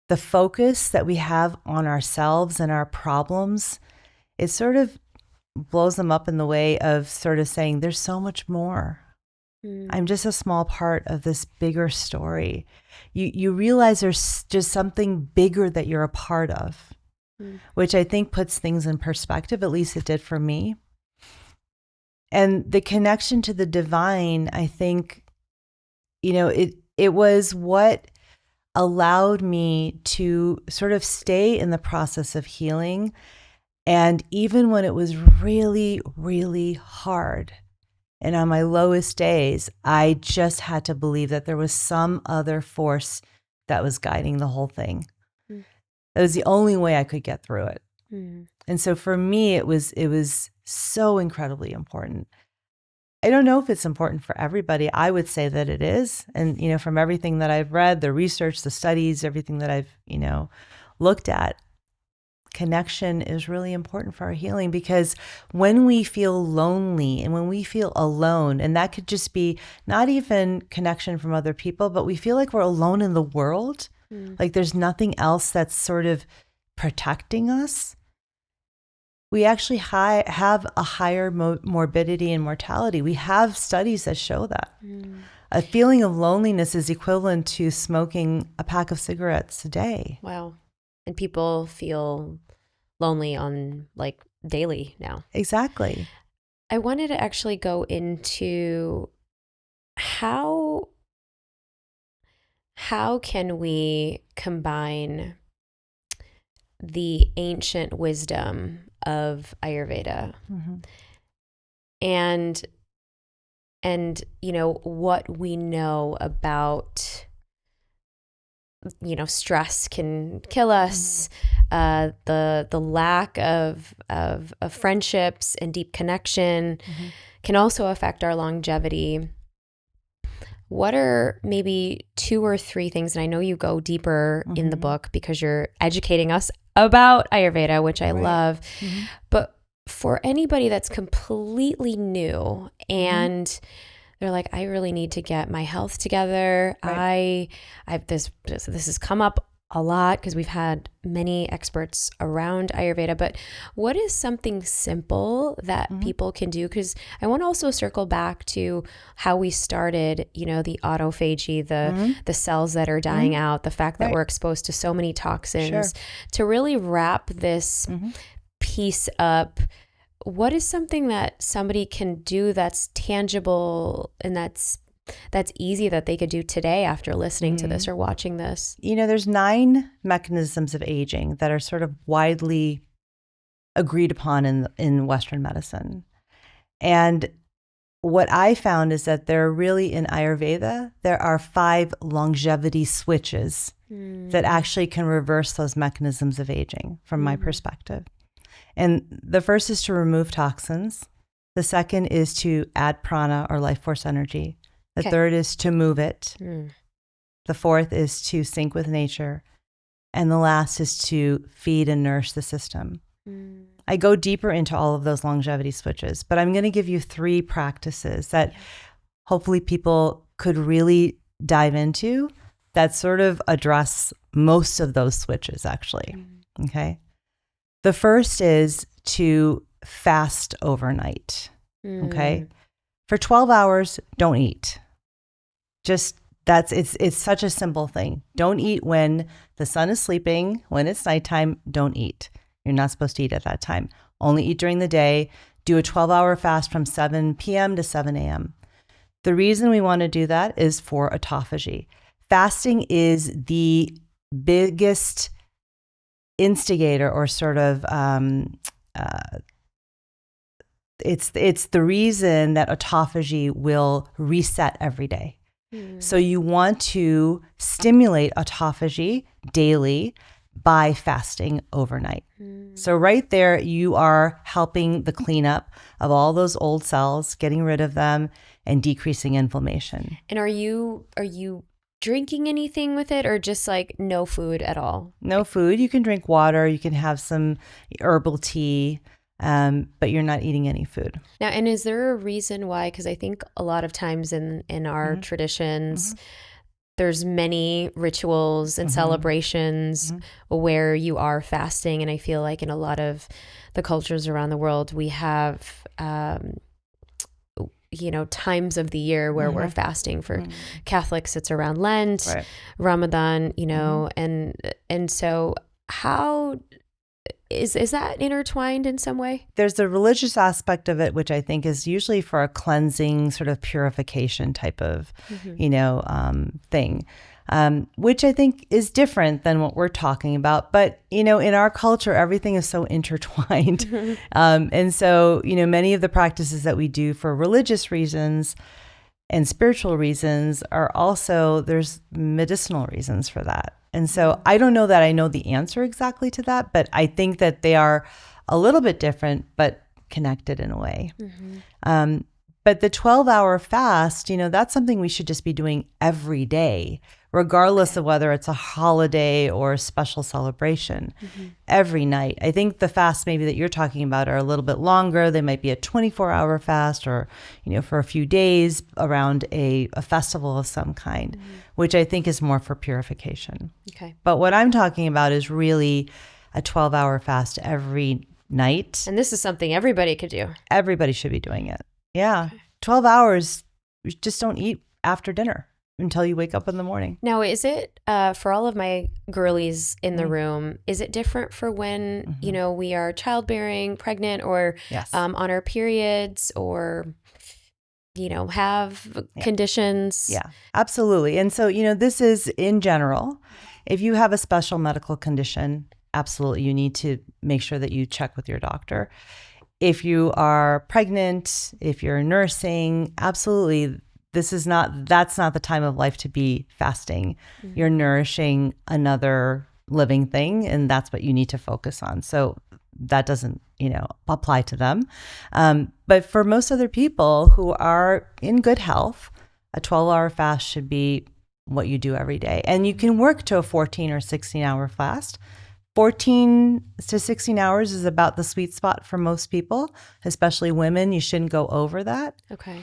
A: the focus that we have on ourselves and our problems. It sort of blows them up in the way of sort of saying, there's so much more. I'm just a small part of this bigger story. You realize there's just something bigger that you're a part of, which I think puts things in perspective. At least it did for me. And the connection to the divine, I think, it was what allowed me to sort of stay in the process of healing. And even when it was really, really hard, and on my lowest days, I just had to believe that there was some other force that was guiding the whole thing. That was the only way I could get through it. And so for me, it was so incredibly important. I don't know if it's important for everybody. I would say that it is. And, from everything that I've read, the research, the studies, everything that I've, looked at, connection is really important for our healing, because when we feel lonely and when we feel alone, and that could just be not even connection from other people, but we feel like we're alone in the world, Like there's nothing else that's sort of protecting us. We actually have a higher morbidity and mortality. We have studies that show that. A feeling of loneliness is equivalent to smoking a pack of cigarettes a day.
B: Wow. And people feel lonely on like daily now.
A: Exactly.
B: I wanted to actually go into how can we combine the ancient wisdom of Ayurveda and what we know about stress can kill us, the lack of friendships and deep connection can also affect our longevity. What are maybe 2 or 3 things, and I know you go deeper in the book because you're educating us about Ayurveda, which I love, but for anybody that's completely new and they're like, I really need to get my health together. This has come up a lot because we've had many experts around Ayurveda, but what is something simple that people can do? Because I want to also circle back to how we started, the autophagy, the cells that are dying out, the fact that we're exposed to so many toxins, to really wrap this piece up. What is something that somebody can do that's tangible and that's easy that they could do today after listening to this or watching this?
A: There's 9 mechanisms of aging that are sort of widely agreed upon in Western medicine. And what I found is that there are really, in Ayurveda, there are 5 longevity switches that actually can reverse those mechanisms of aging from my perspective. And the first is to remove toxins. The second is to add prana or life force energy. The third is to move it. The fourth is to sync with nature. And the last is to feed and nourish the system. I go deeper into all of those longevity switches, but I'm going to give you 3 practices that hopefully people could really dive into that sort of address most of those switches, actually. Okay. The first is to fast overnight. Okay. For 12 hours, don't eat. It's such a simple thing. Don't eat when the sun is sleeping. When it's nighttime, don't eat. You're not supposed to eat at that time. Only eat during the day. Do a 12-hour fast from 7 p.m. to 7 a.m. The reason we want to do that is for autophagy. Fasting is the biggest instigator or sort of it's the reason that autophagy will reset every day. So you want to stimulate autophagy daily by fasting overnight. So right there, you are helping the cleanup of all those old cells, getting rid of them and decreasing inflammation.
B: And are you drinking anything with it, or just like no food at all?
A: No food. You can drink water. You can have some herbal tea, but you're not eating any food.
B: Now, and is there a reason why? Because I think a lot of times in our traditions, there's many rituals and celebrations where you are fasting. And I feel like in a lot of the cultures around the world, we have times of the year where we're fasting. For Catholics, it's around Lent, Ramadan, and so how is that intertwined in some way?
A: There's a religious aspect of it, which I think is usually for a cleansing, sort of purification type of, thing, which I think is different than what we're talking about. But, in our culture, everything is so intertwined. And so, many of the practices that we do for religious reasons and spiritual reasons are also, there's medicinal reasons for that. And so I don't know that I know the answer exactly to that, but I think that they are a little bit different, but connected in a way. But the 12-hour fast, that's something we should just be doing every day regardless of whether it's a holiday or a special celebration, every night. I think the fasts maybe that you're talking about are a little bit longer. They might be a 24-hour fast or, for a few days around a festival of some kind, which I think is more for purification.
B: Okay.
A: But what I'm talking about is really a 12-hour fast every night.
B: And this is something everybody could do.
A: Everybody should be doing it. Yeah. Okay. 12 hours, you just don't eat after dinner until you wake up in the morning.
B: Now, is it, for all of my girlies in the room, is it different for when, we are childbearing, pregnant, or on our periods, or, have conditions?
A: Yeah, absolutely. And so, this is in general. If you have a special medical condition, absolutely, you need to make sure that you check with your doctor. If you are pregnant, if you're nursing, absolutely, that's not the time of life to be fasting. You're nourishing another living thing, and that's what you need to focus on. So that doesn't, apply to them. But for most other people who are in good health, a 12-hour fast should be what you do every day. And you can work to a 14 or 16-hour fast. 14 to 16 hours is about the sweet spot for most people, especially women. You shouldn't go over that.
B: Okay.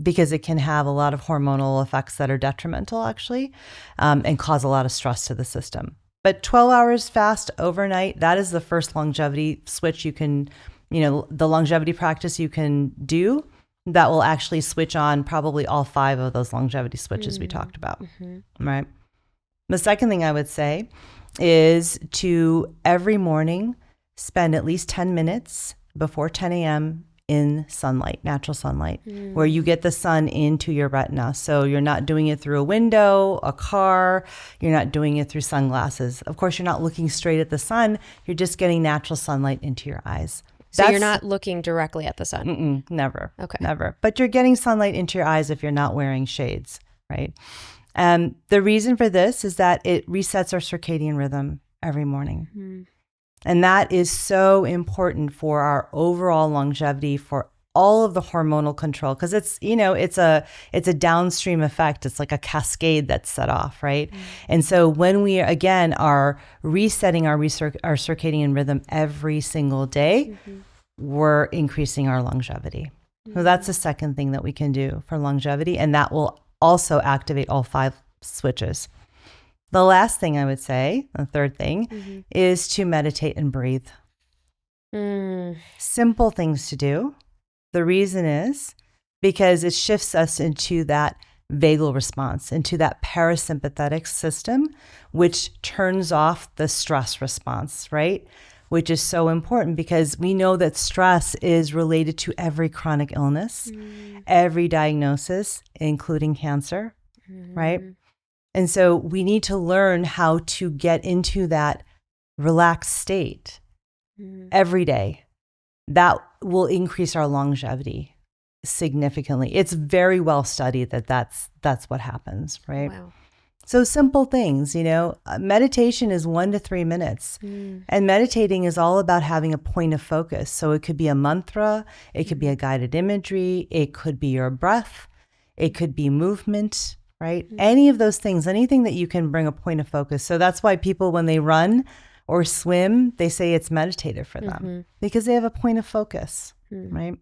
A: Because it can have a lot of hormonal effects that are detrimental, actually, and cause a lot of stress to the system. But 12 hours fast overnight, that is the first longevity switch you can, the longevity practice you can do that will actually switch on probably all 5 of those longevity switches we talked about, right? The second thing I would say is to every morning spend at least 10 minutes before 10 a.m. in sunlight, natural sunlight, where you get the sun into your retina. So you're not doing it through a window, a car, you're not doing it through sunglasses. Of course, you're not looking straight at the sun, you're just getting natural sunlight into your eyes.
B: So you're not looking directly at the sun?
A: Never.
B: Okay.
A: Never. But you're getting sunlight into your eyes if you're not wearing shades, right? The reason for this is that it resets our circadian rhythm every morning. And that is so important for our overall longevity, for all of the hormonal control, because it's, it's a downstream effect. It's like a cascade that's set off, right? And so when we, again, are resetting our circadian rhythm every single day, we're increasing our longevity. So that's the second thing that we can do for longevity, and that will also activate all 5 switches. The last thing I would say, the third thing, is to meditate and breathe. Simple things to do. The reason is because it shifts us into that vagal response, into that parasympathetic system, which turns off the stress response, right? Which is so important because we know that stress is related to every chronic illness, every diagnosis, including cancer, right? And so we need to learn how to get into that relaxed state every day. That will increase our longevity significantly. It's very well studied that that's what happens, right?
B: Wow.
A: So simple things, meditation is 1 to 3 minutes. And meditating is all about having a point of focus. So it could be a mantra, it could be a guided imagery, it could be your breath, it could be movement, right? Any of those things, anything that you can bring a point of focus. So that's why people, when they run or swim, they say it's meditative for them because they have a point of focus, right?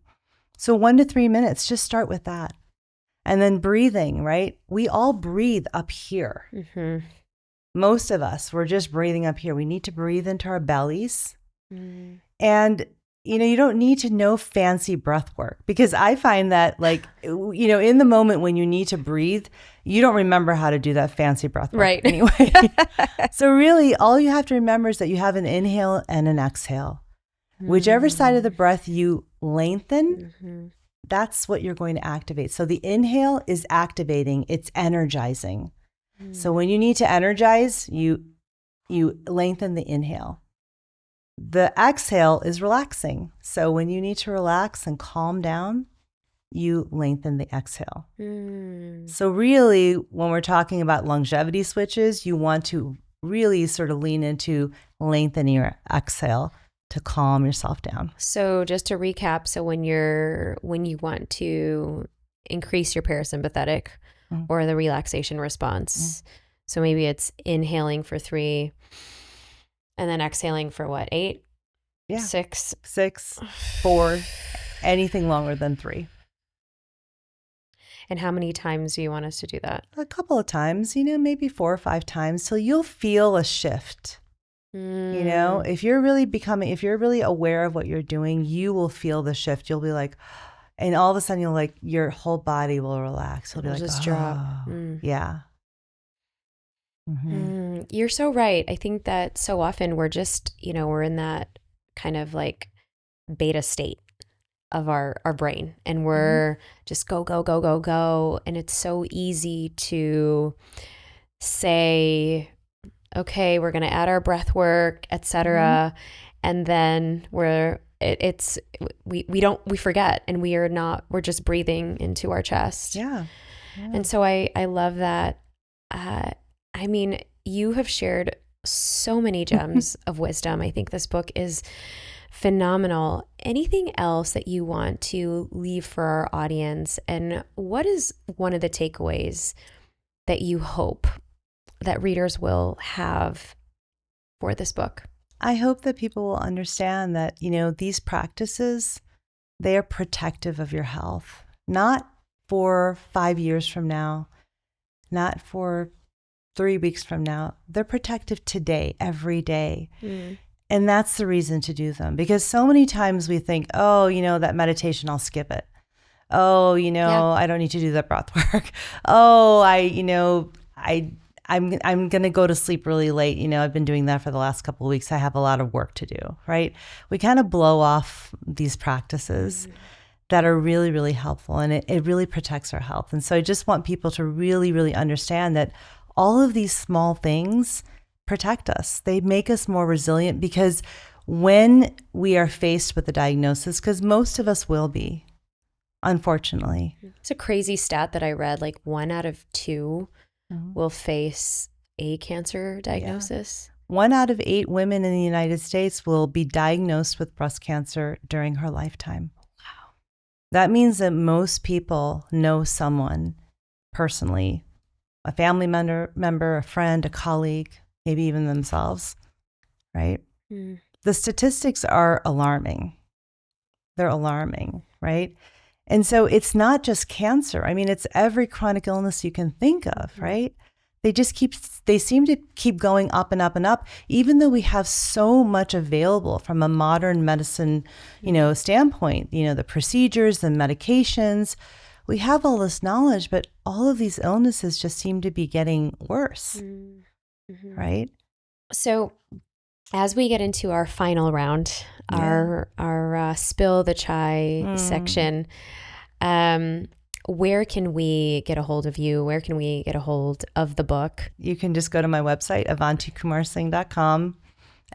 A: So 1 to 3 minutes, just start with that. And then breathing, right? We all breathe up here. Most of us, we're just breathing up here. We need to breathe into our bellies. And, you don't need to know fancy breath work, because I find that in the moment when you need to breathe, you don't remember how to do that fancy breath work
B: right.
A: anyway. So really, all you have to remember is that you have an inhale and an exhale. Whichever side of the breath you lengthen, that's what you're going to activate. So the inhale is activating, it's energizing. So when you need to energize, you lengthen the inhale. The exhale is relaxing. So when you need to relax and calm down, you lengthen the exhale. So really, when we're talking about longevity switches, you want to really sort of lean into lengthening your exhale to calm yourself down.
B: So just to recap, so when you want to increase your parasympathetic or the relaxation response. So maybe it's inhaling for 3 and then exhaling for what, 8?
A: Yeah.
B: 6,
A: 4, anything longer than 3.
B: And how many times do you want us to do that?
A: A couple of times, maybe 4 or 5 times till you'll feel a shift. If you're really aware of what you're doing, you will feel the shift. You'll be like, and all of a sudden your whole body will relax. You'll be like,
B: just drop.
A: Yeah.
B: You're so right. I think that so often we're just, we're in that kind of like beta state of our brain, and we're just go, go, go, go, go. And it's so easy to say, okay, we're going to add our breath work, etc. And then we forget, and we're just breathing into our chest.
A: Yeah.
B: And so I love that. I mean, you have shared so many gems of wisdom. I think this book is phenomenal. Anything else that you want to leave for our audience? And what is one of the takeaways that you hope that readers will have for this book?
A: I hope that people will understand that, these practices, they are protective of your health, not for 5 years from now, not for 3 weeks from now. They're protective today, every day. And that's the reason to do them, because so many times we think, oh, that meditation, I'll skip it. Oh, I don't need to do that breath work. Oh, I'm going to go to sleep really late. I've been doing that for the last couple of weeks. I have a lot of work to do, right? We kind of blow off these practices that are really, really helpful, and it really protects our health. And so I just want people to really, really understand that all of these small things protect us. They make us more resilient, because when we are faced with a diagnosis, because most of us will be, unfortunately.
B: It's a crazy stat that I read, like 1 out of 2 will face a cancer diagnosis.
A: 1 out of 8 women in the United States will be diagnosed with breast cancer during her lifetime. Wow. That means that most people know someone personally, a family member, a friend, a colleague, maybe even themselves, right? The statistics are alarming. They're alarming, right? And so it's not just cancer. I mean, it's every chronic illness you can think of, right? They seem to keep going up and up and up, even though we have so much available from a modern medicine, standpoint, the procedures, the medications. We have all this knowledge, but all of these illnesses just seem to be getting worse, right?
B: So as we get into our final round, our spill the chai section, where can we get a hold of you? Where can we get a hold of the book?
A: You can just go to my website, avantikumarsingh.com.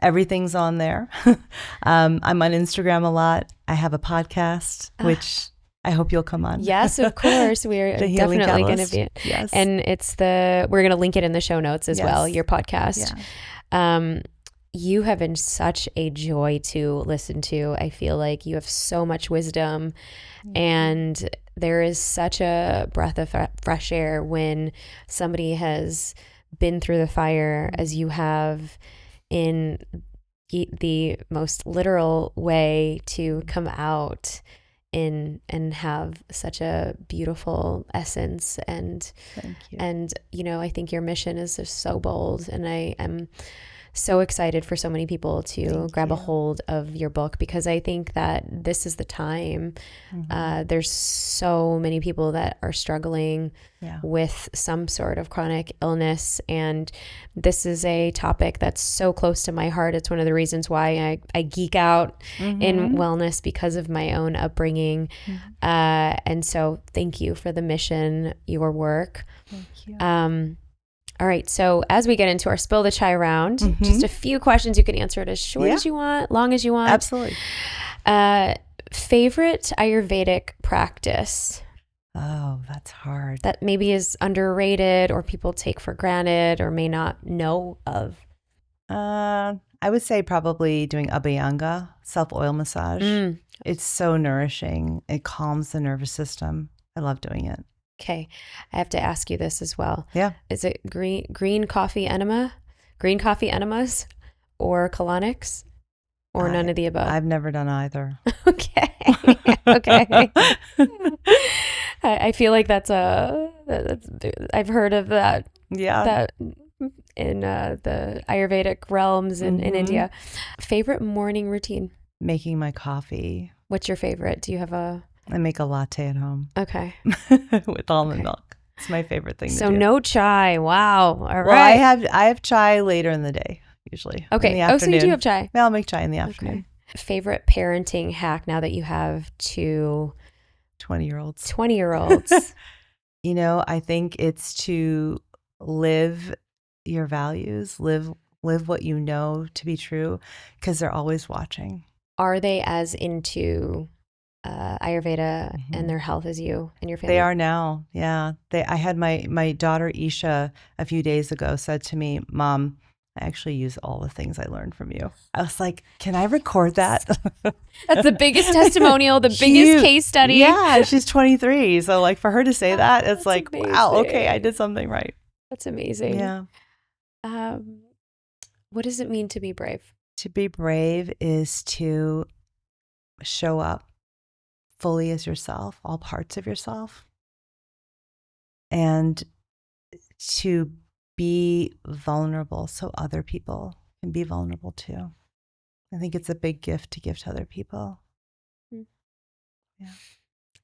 A: Everything's on there. I'm on Instagram a lot. I have a podcast, which I hope you'll come on.
B: Yes, of course. We're definitely going to be.
A: Yes.
B: And we're going to link it in the show notes as well, your podcast. Yeah. You have been such a joy to listen to. I feel like you have so much wisdom, and there is such a breath of fresh air when somebody has been through the fire as you have, in the most literal way, to come out and have such a beautiful essence. And
A: thank you.
B: And I think your mission is just so bold, and I am so excited for so many people to grab a hold of your book, because I think that this is the time. There's so many people that are struggling with some sort of chronic illness, and this is a topic that's so close to my heart. It's one of the reasons why I geek out in wellness, because of my own upbringing. And so thank you for the mission, your work.
A: Thank you.
B: All right. So as we get into our spill the chai round, just a few questions. You can answer it as short as you want, long as you want.
A: Absolutely.
B: Favorite Ayurvedic practice?
A: Oh, that's hard.
B: That maybe is underrated, or people take for granted, or may not know of.
A: I would say probably doing Abhyanga, self-oil massage. It's so nourishing. It calms the nervous system. I love doing it.
B: Okay. I have to ask you this as well.
A: Yeah.
B: Is it green coffee enema? Green coffee enemas or colonics or none of the above?
A: I've never done either.
B: Okay. Okay. I feel like that's I've heard of that.
A: Yeah.
B: That in the Ayurvedic realms in India. Favorite morning routine? Making my coffee. What's your favorite? Do you have a...
A: I make a latte at home.
B: Okay.
A: With almond milk. It's my favorite thing to do.
B: So no chai. Wow. All right.
A: Well, I have chai later in the day, usually.
B: Okay.
A: In the afternoon.
B: So you do have chai.
A: Yeah, I'll make chai in the afternoon.
B: Okay. Favorite parenting hack now that you have two
A: 20-year-olds.
B: 20-year-olds.
A: You know, I think it's to live your values, live what you know to be true, because they're always watching.
B: Are they as into Ayurveda and their health as you and your family?
A: They are now. Yeah. I had my daughter Isha a few days ago said to me, "Mom, I actually use all the things I learned from you." I was like, can I record that?
B: That's the biggest testimonial, the biggest case study.
A: Yeah, she's 23. So like for her to say that, it's like,
B: amazing.
A: Wow, okay, I did something right.
B: That's amazing.
A: Yeah.
B: What does it mean to be brave?
A: To be brave is to show up fully as yourself, all parts of yourself, and to be vulnerable so other people can be vulnerable too. I think it's a big gift to give to other people. Yeah.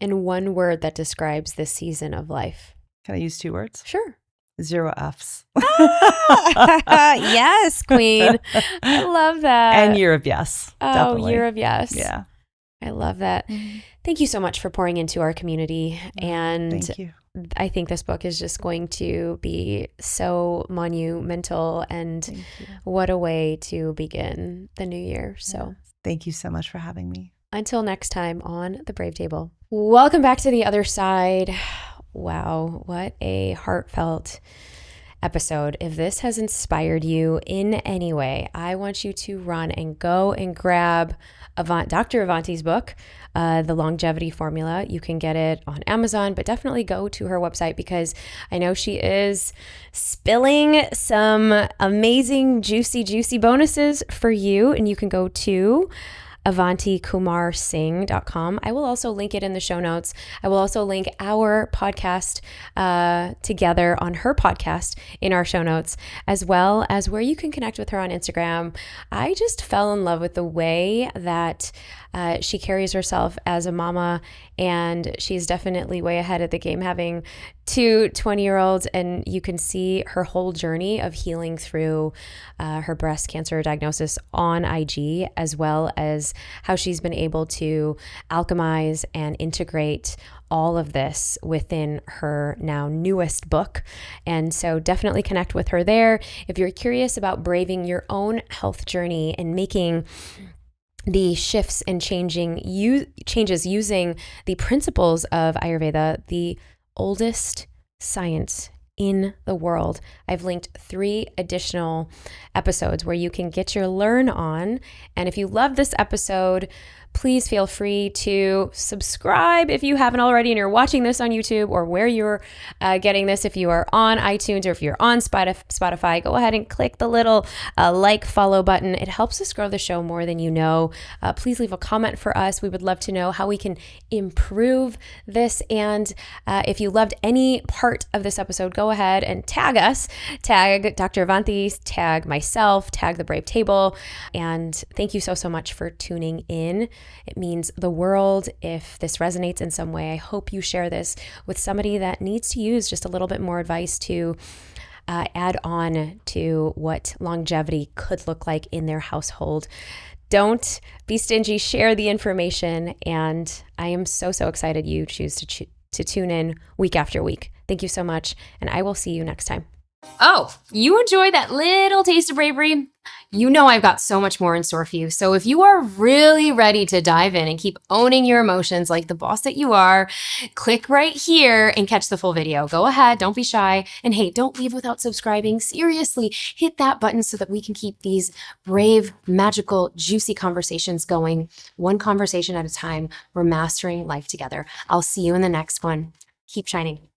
B: And one word that describes this season of life.
A: Can I use 2 words?
B: Sure.
A: 0 Fs.
B: Yes, queen. I love that.
A: And year of yes.
B: Oh,
A: definitely.
B: year of yes.
A: Yeah.
B: I love that. Thank you so much for pouring into our community. And
A: thank you.
B: I think this book is just going to be so monumental, and what a way to begin the new year. So
A: thank you so much for having me.
B: Until next time on The Brave Table. Welcome back to the other side. Wow, what a heartfelt episode. If this has inspired you in any way, I want you to run and go and grab Dr. Avanti's book, The Longevity Formula. You can get it on Amazon, but definitely go to her website because I know she is spilling some amazing, juicy bonuses for you. And you can go to AvantiKumarSingh.com. I will also link it in the show notes. I will also link our podcast together on her podcast in our show notes, as well as where you can connect with her on Instagram. I just fell in love with the way that she carries herself as a mama, and she's definitely way ahead of the game, having 2 20-year-olds, and you can see her whole journey of healing through her breast cancer diagnosis on IG, as well as how she's been able to alchemize and integrate all of this within her now newest book. And so definitely connect with her there. If you're curious about braving your own health journey and making the shifts and changes using the principles of Ayurveda, the oldest science in the world, I've linked 3 additional episodes where you can get your learn on. And if you love this episode, please feel free to subscribe if you haven't already and you're watching this on YouTube or where you're getting this. If you are on iTunes or if you're on Spotify, go ahead and click the little follow button. It helps us grow the show more than you know. Please leave a comment for us. We would love to know how we can improve this. And if you loved any part of this episode, go ahead and tag us. Tag Dr. Avanti, tag myself, tag The Brave Table. And thank you so much for tuning in. It means the world if this resonates in some way. I hope you share this with somebody that needs to use just a little bit more advice to add on to what longevity could look like in their household. Don't be stingy, share the information. And I am so excited you choose to tune in week after week. Thank you so much. And I will see you next time. Oh, you enjoyed that little taste of bravery? You know I've got so much more in store for you. So if you are really ready to dive in and keep owning your emotions like the boss that you are, click right here and catch the full video. Go ahead, don't be shy. And hey, don't leave without subscribing. Seriously, hit that button so that we can keep these brave, magical, juicy conversations going. One conversation at a time. We're mastering life together. I'll see you in the next one. Keep shining.